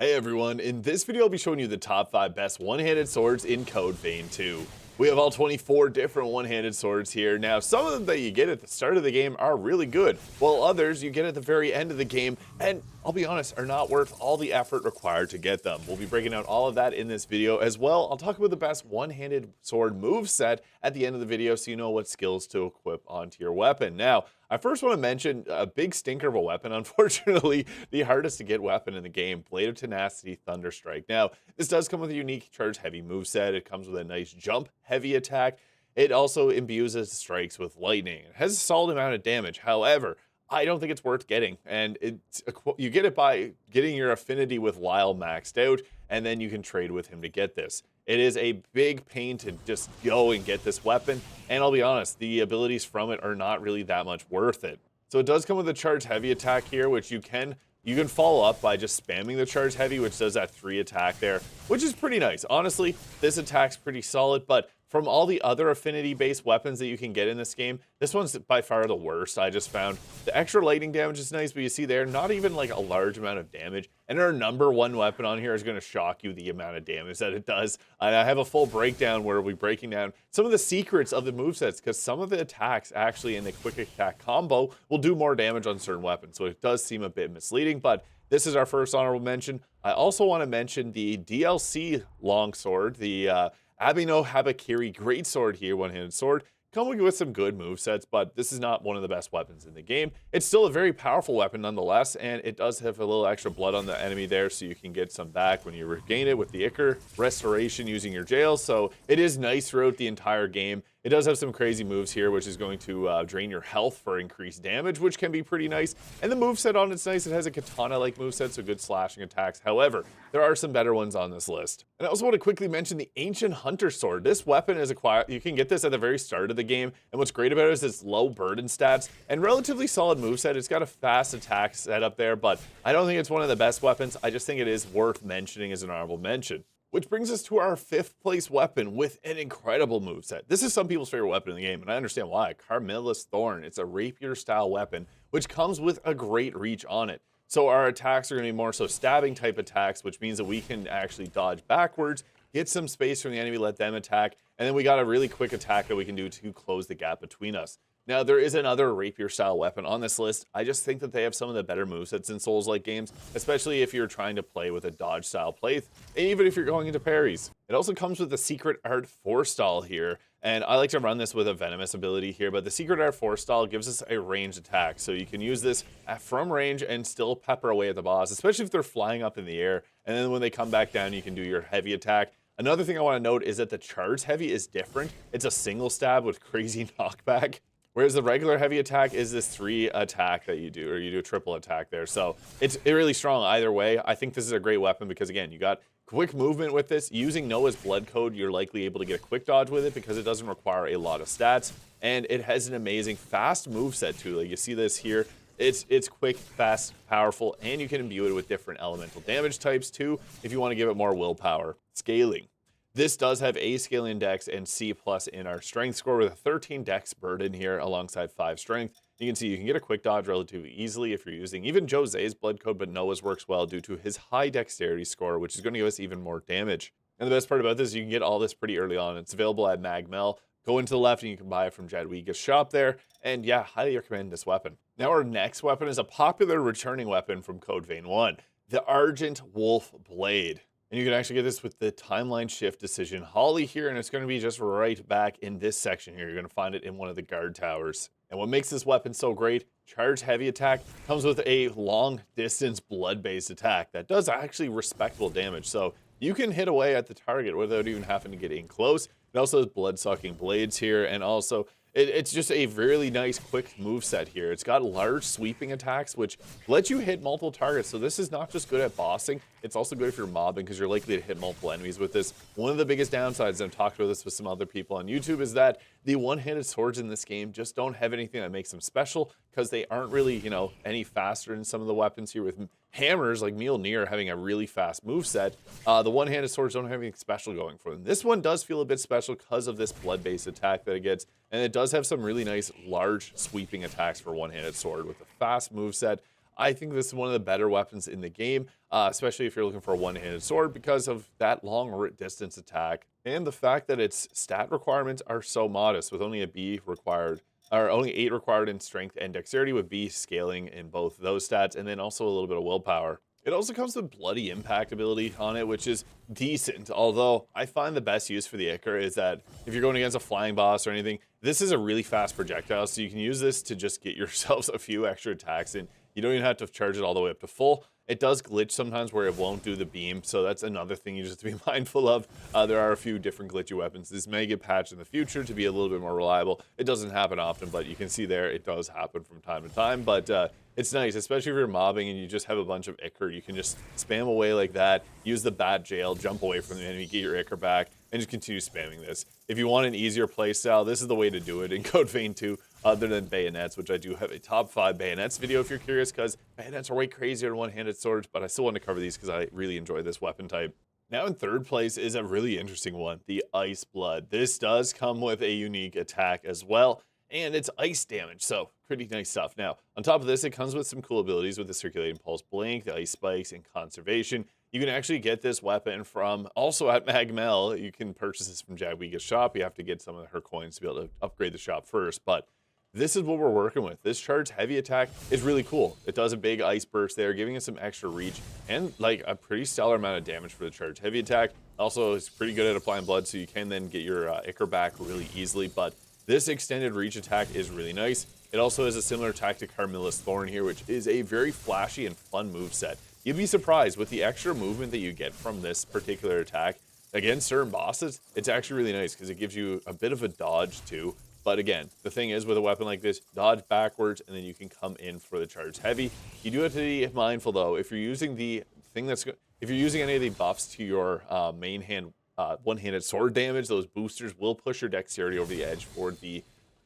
Hey everyone, in this video I'll be showing you the top 5 best one-handed swords in Code Vein 2. We have all 24 different one-handed swords here. Now, some of them that you get at the start of the game are really good, while others you get at the very end of the game, and I'll be honest, are not worth all the effort required to get them. We'll be breaking out all of that in this video as well. I'll talk about the best one-handed sword move set at the end of the video so you know what skills to equip onto your weapon. Now, I first want to mention a big stinker of a weapon, unfortunately, the hardest to get weapon in the game, Blade of Tenacity Thunderstrike. Now, this does come with a unique charge heavy moveset. It comes with a nice jump heavy attack. It also imbues its strikes with lightning. It has a solid amount of damage. However, I don't think it's worth getting, and you get it by getting your affinity with Lyle maxed out, and then you can trade with him to get this. It is a big pain to just go and get this weapon, and I'll be honest, the abilities from it are not really that much worth it. So it does come with a charge heavy attack here, which you can follow up by just spamming the charge heavy, which does that 3 attack there, which is pretty nice. Honestly, this attack's pretty solid, but from all the other affinity-based weapons that you can get in this game, this one's by far the worst. I just found the extra lightning damage is nice, but you see there, not even like a large amount of damage. And our number one weapon on here is going to shock you the amount of damage that it does. And I have a full breakdown where we'll be breaking down some of the secrets of the movesets, because some of the attacks actually in the quick attack combo will do more damage on certain weapons. So it does seem a bit misleading, but this is our first honorable mention. I also want to mention the DLC longsword, the Abino Habakiri greatsword here, one-handed sword. Coming with some good movesets, but this is not one of the best weapons in the game. It's still a very powerful weapon nonetheless, and it does have a little extra blood on the enemy there, so you can get some back when you regain it with the Ichor restoration using your jail. So it is nice throughout the entire game. It does have some crazy moves here, which is going to drain your health for increased damage, which can be pretty nice. And the moveset on it's nice. It has a katana-like moveset, so good slashing attacks. However, there are some better ones on this list. And I also want to quickly mention the Ancient Hunter Sword. This weapon is acquired. You can get this at the very start of the game, and what's great about it is its low burden stats and relatively solid moveset. It's got a fast attack setup there, but I don't think it's one of the best weapons. I just think it is worth mentioning as an honorable mention. Which brings us to our 5th place weapon with an incredible moveset. This is some people's favorite weapon in the game, and I understand why. Carmilla's Thorn. It's a rapier-style weapon, which comes with a great reach on it. So our attacks are going to be more so stabbing type attacks, which means that we can actually dodge backwards, get some space from the enemy, let them attack, and then we got a really quick attack that we can do to close the gap between us. Now, there is another rapier-style weapon on this list. I just think that they have some of the better movesets in Souls-like games, especially if you're trying to play with a dodge-style play, and even if you're going into parries. It also comes with the Secret Art Forestall here, and I like to run this with a Venomous ability here, but the Secret Art Forestall gives us a ranged attack, so you can use this from range and still pepper away at the boss, especially if they're flying up in the air, and then when they come back down, you can do your heavy attack. Another thing I want to note is that the charge heavy is different. It's a single stab with crazy knockback. Whereas the regular heavy attack is this 3 attack that you do, or you do a triple attack there. So it's really strong either way. I think this is a great weapon because, again, you got quick movement with this. Using Noah's Blood Code, you're likely able to get a quick dodge with it because it doesn't require a lot of stats. And it has an amazing fast moveset too. Like you see this here. It's quick, fast, powerful, and you can imbue it with different elemental damage types too if you want to give it more willpower. Scaling. This does have A scaling dex and C+ in our strength score with a 13 dex burden here alongside 5 strength. You can see you can get a quick dodge relatively easily if you're using even Jose's blood code, but Noah's works well due to his high dexterity score, which is going to give us even more damage. And the best part about this is you can get all this pretty early on. It's available at Magmel. Go into the left and you can buy it from Jadwiga's shop there. And yeah, highly recommend this weapon. Now our next weapon is a popular returning weapon from Code Vein 1, the Argent Wolf Blade. And you can actually get this with the timeline shift decision Holly here, and it's going to be just right back in this section here. You're going to find it in one of the guard towers. And what makes this weapon so great, charge heavy attack, comes with a long distance blood-based attack that does actually respectable damage. So you can hit away at the target without even having to get in close. It also has blood-sucking blades here, and also it's just a really nice quick move set here. It's got large sweeping attacks, which let you hit multiple targets. So this is not just good at bossing, it's also good if you're mobbing because you're likely to hit multiple enemies with this. One of the biggest downsides, and I've talked about this with some other people on YouTube, is that the one-handed swords in this game just don't have anything that makes them special because they aren't really, any faster than some of the weapons here with hammers like Mjolnir having a really fast moveset. The one-handed swords don't have anything special going for them. This one does feel a bit special because of this blood-based attack that it gets, and it does have some really nice large sweeping attacks for one-handed sword with a fast moveset. I think this is one of the better weapons in the game, especially if you're looking for a one-handed sword because of that long distance attack and the fact that its stat requirements are so modest with only a B required, or only 8 required in strength and dexterity, with B scaling in both those stats, and then also a little bit of willpower. It also comes with bloody impact ability on it, which is decent, although I find the best use for the Ichor is that if you're going against a flying boss or anything, this is a really fast projectile, so you can use this to just get yourselves a few extra attacks in. You don't even have to charge it all the way up to full. It does glitch sometimes where it won't do the beam, so that's another thing you just have to be mindful of. There are a few different glitchy weapons. This may get patched in the future to be a little bit more reliable. It doesn't happen often, but you can see there it does happen from time to time. But it's nice, especially if you're mobbing and you just have a bunch of Ichor. You can just spam away like that, use the bat jail, jump away from the enemy, get your Ichor back, and just continue spamming this. If you want an easier playstyle, this is the way to do it in Code Vein 2, other than bayonets, which I do have a top 5 bayonets video if you're curious, because bayonets are way crazier than one-handed swords, but I still want to cover these because I really enjoy this weapon type. Now in third place is a really interesting one, the Ice Blood. This does come with a unique attack as well, and it's ice damage, so pretty nice stuff. Now, on top of this, it comes with some cool abilities with the Circulating Pulse Blink, the Ice Spikes, and Conservation. You can actually get this weapon from, also at Magmel, you can purchase this from Jadwiga's shop. You have to get some of her coins to be able to upgrade the shop first, but this is what we're working with. This charge heavy attack is really cool. It does a big ice burst there, giving it some extra reach and like a pretty stellar amount of damage for the charge heavy attack. Also, it's pretty good at applying blood, so you can then get your Ichor back really easily, but this extended reach attack is really nice. It also has a similar attack to Carmilla's Thorn here, which is a very flashy and fun moveset. You'd be surprised with the extra movement that you get from this particular attack against certain bosses. It's actually really nice because it gives you a bit of a dodge too. But again, the thing is with a weapon like this, dodge backwards and then you can come in for the charge heavy. You do have to be mindful though, if you're using the thing if you're using any of the buffs to your main hand one-handed sword damage, those boosters will push your dexterity over the edge for the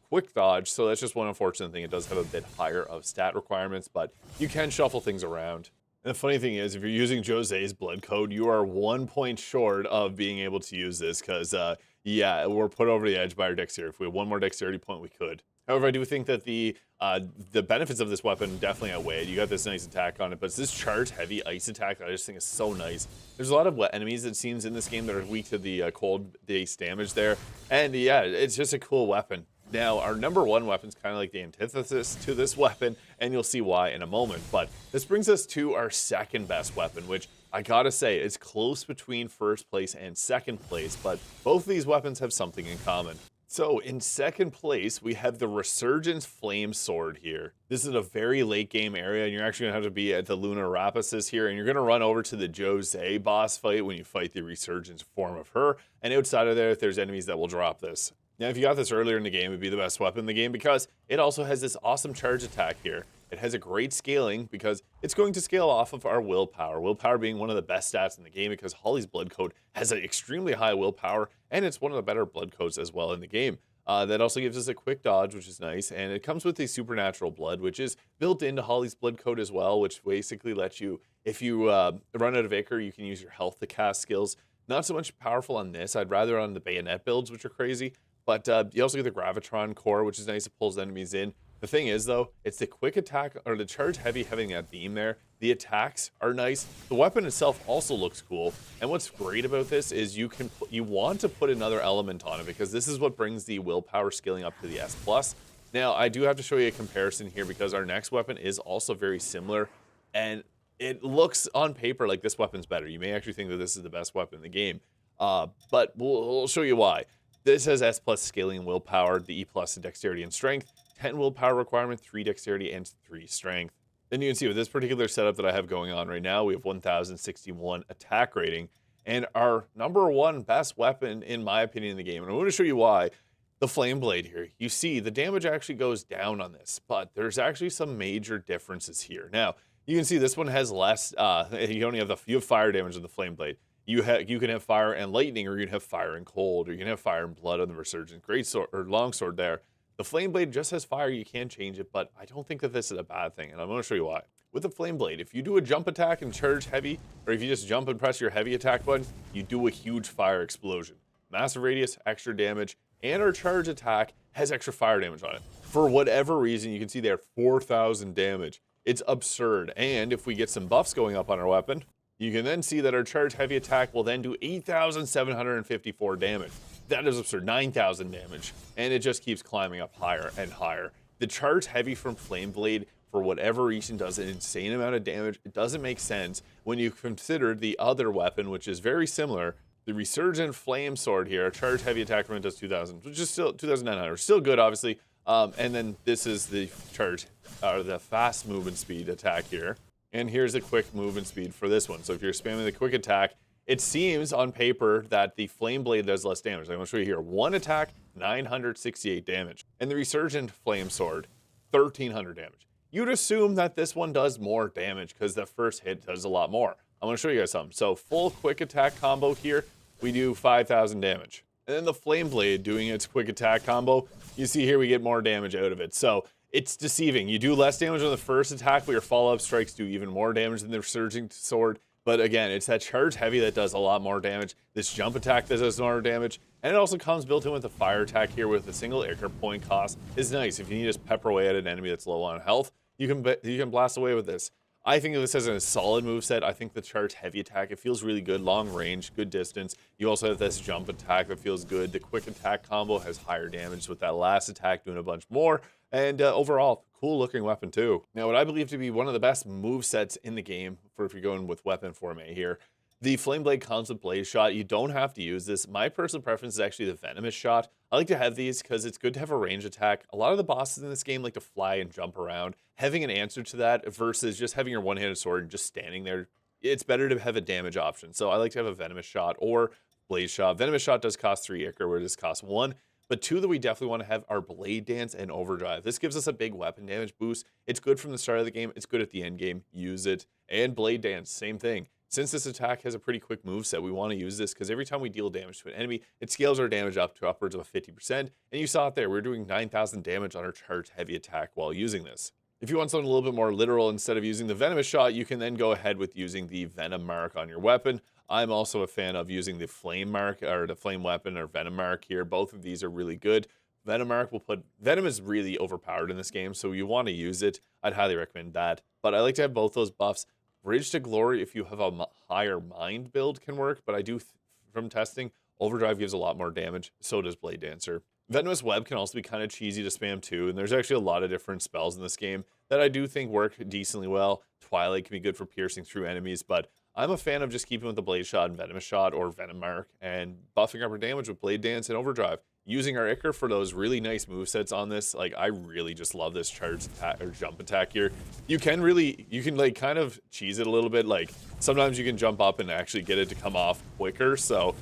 quick dodge. So that's just one unfortunate thing. It does have a bit higher of stat requirements, but you can shuffle things around. And the funny thing is, if you're using Jose's blood code, you are 1 point short of being able to use this because, yeah, we're put over the edge by our dexterity. If we had one more dexterity point, we could. However, I do think that the benefits of this weapon definitely outweigh it. You got this nice attack on it, but it's this charge heavy ice attack that I just think is so nice. There's a lot of enemies, it seems, in this game that are weak to the cold base damage there. And yeah, it's just a cool weapon. Now, our number one weapon is kind of like the antithesis to this weapon, and you'll see why in a moment. But this brings us to our second best weapon, which I gotta say is close between first place and second place, but both of these weapons have something in common. So in second place, we have the Resurgence Flame Sword here. This is a very late game area, and you're actually gonna have to be at the Luna Rapaces here, and you're gonna run over to the Jose boss fight when you fight the Resurgence form of her. And outside of there, if there's enemies that will drop this. Now, if you got this earlier in the game, it'd be the best weapon in the game because it also has this awesome charge attack here. It has a great scaling because it's going to scale off of our willpower. Willpower being one of the best stats in the game because Holly's blood code has an extremely high willpower, and it's one of the better blood codes as well in the game. That also gives us a quick dodge, which is nice, and it comes with the supernatural blood, which is built into Holly's blood code as well, which basically lets you, if you run out of Ichor, you can use your health to cast skills. Not so much powerful on this. I'd rather on the bayonet builds, which are crazy. But you also get the Gravitron core, which is nice. It pulls enemies in. The thing is, though, it's the quick attack, or the charge heavy having that beam there. The attacks are nice. The weapon itself also looks cool. And what's great about this is you want to put another element on it because this is what brings the willpower scaling up to the S+. Now, I do have to show you a comparison here because our next weapon is also very similar. And it looks on paper like this weapon's better. You may actually think that this is the best weapon in the game. But we'll show you why. This has S+ scaling and willpower, the E+ in dexterity and strength, 10 willpower requirement, 3 dexterity, and 3 strength. Then you can see with this particular setup that I have going on right now, we have 1061 attack rating, and our number one best weapon, in my opinion, in the game. And I'm going to show you why. The Flame Blade here. You see, the damage actually goes down on this, but there's actually some major differences here. Now, you can see this one has less, you only have you have fire damage with the Flame Blade. You can have fire and lightning, or you can have fire and cold, or you can have fire and blood on the Resurgent Greatsword or Longsword there. The Flame Blade just has fire, you can change it, but I don't think that this is a bad thing, and I'm going to show you why. With the Flame Blade, if you do a jump attack and charge heavy, or if you just jump and press your heavy attack button, you do a huge fire explosion. Massive radius, extra damage, and our charge attack has extra fire damage on it. For whatever reason, you can see there 4,000 damage. It's absurd. And if we get some buffs going up on our weapon, you can then see that our charge heavy attack will then do 8,754 damage. That is absurd, 9,000 damage. And it just keeps climbing up higher and higher. The charge heavy from Flame Blade, for whatever reason, does an insane amount of damage. It doesn't make sense when you consider the other weapon, which is very similar. The Resurgent Flame Sword here, charge heavy attack from it does 2,000, which is still 2,900. Still good, obviously. And then this is the the fast movement speed attack here. And here's a quick movement speed for this one. So if you're spamming the quick attack, it seems on paper that the Flame Blade does less damage. I'm going to show you here. One attack, 968 damage. And the Resurgent Flame Sword, 1,300 damage. You'd assume that this one does more damage because the first hit does a lot more. I'm going to show you guys something. So full quick attack combo here, we do 5,000 damage. And then the Flame Blade doing its quick attack combo, you see here we get more damage out of it. So it's deceiving. You do less damage on the first attack, but your follow-up strikes do even more damage than the Resurgent Sword. But again, it's that charge heavy that does a lot more damage. This jump attack that does more damage. And it also comes built in with a fire attack here with a single Ichor point cost. Is nice. If you need to just pepper away at an enemy that's low on health, you can blast away with this. I think of this as a solid moveset. I think the charge heavy attack, it feels really good. Long range, good distance. You also have this jump attack that feels good. The quick attack combo has higher damage with that last attack doing a bunch more. And overall, cool looking weapon too. Now, what I believe to be one of the best movesets in the game, for if you're going with weapon Formae here, the Flame Blade Constant Blaze Shot, you don't have to use this. My personal preference is actually the Venomous Shot. I like to have these because it's good to have a range attack. A lot of the bosses in this game like to fly and jump around. Having an answer to that versus just having your one-handed sword and just standing there, it's better to have a damage option. So I like to have a Venomous Shot or Blaze Shot. Venomous Shot does cost 3 Ichor, where this costs 1. But 2 that we definitely want to have are Blade Dance and Overdrive. This gives us a big weapon damage boost. It's good from the start of the game. It's good at the end game. Use it. And Blade Dance, same thing. Since this attack has a pretty quick moveset, we want to use this because every time we deal damage to an enemy, it scales our damage up to upwards of 50%. And you saw it there. We're doing 9,000 damage on our charged heavy attack while using this. If you want something a little bit more literal, instead of using the Venomous Shot, you can then go ahead with using the Venom Mark on your weapon. I'm also a fan of using the Flame Mark, or the Flame Weapon, or Venom Mark here. Both of these are really good. Venom Mark will put... Venom is really overpowered in this game, so you want to use it. I'd highly recommend that. But I like to have both those buffs. Bridge to Glory, if you have a higher mind build, can work, but I do, from testing, Overdrive gives a lot more damage. So does Blade Dancer. Venomous Web can also be kind of cheesy to spam too, and there's actually a lot of different spells in this game that I do think work decently well. Twilight can be good for piercing through enemies, but I'm a fan of just keeping with the Blade Shot and Venomous Shot or Venom Mark and buffing up our damage with Blade Dance and Overdrive. Using our Ichor for those really nice movesets on this, like I really just love this charge attack or jump attack here. You can like kind of cheese it a little bit. Like sometimes you can jump up and actually get it to come off quicker. So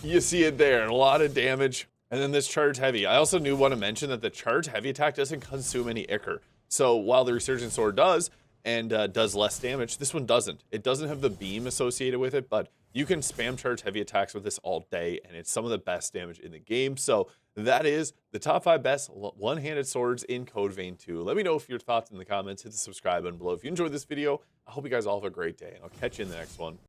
you see it there, a lot of damage. And then this charge heavy. I also want to mention that the charge heavy attack doesn't consume any Ichor. So while the Resurgent Sword does, and does less damage, this one doesn't. It doesn't have the beam associated with it, but you can spam charge heavy attacks with this all day, and it's some of the best damage in the game. So that is the top 5 best one-handed swords in Code Vein 2. Let me know your thoughts in the comments. Hit the subscribe button below. If you enjoyed this video, I hope you guys all have a great day, and I'll catch you in the next one.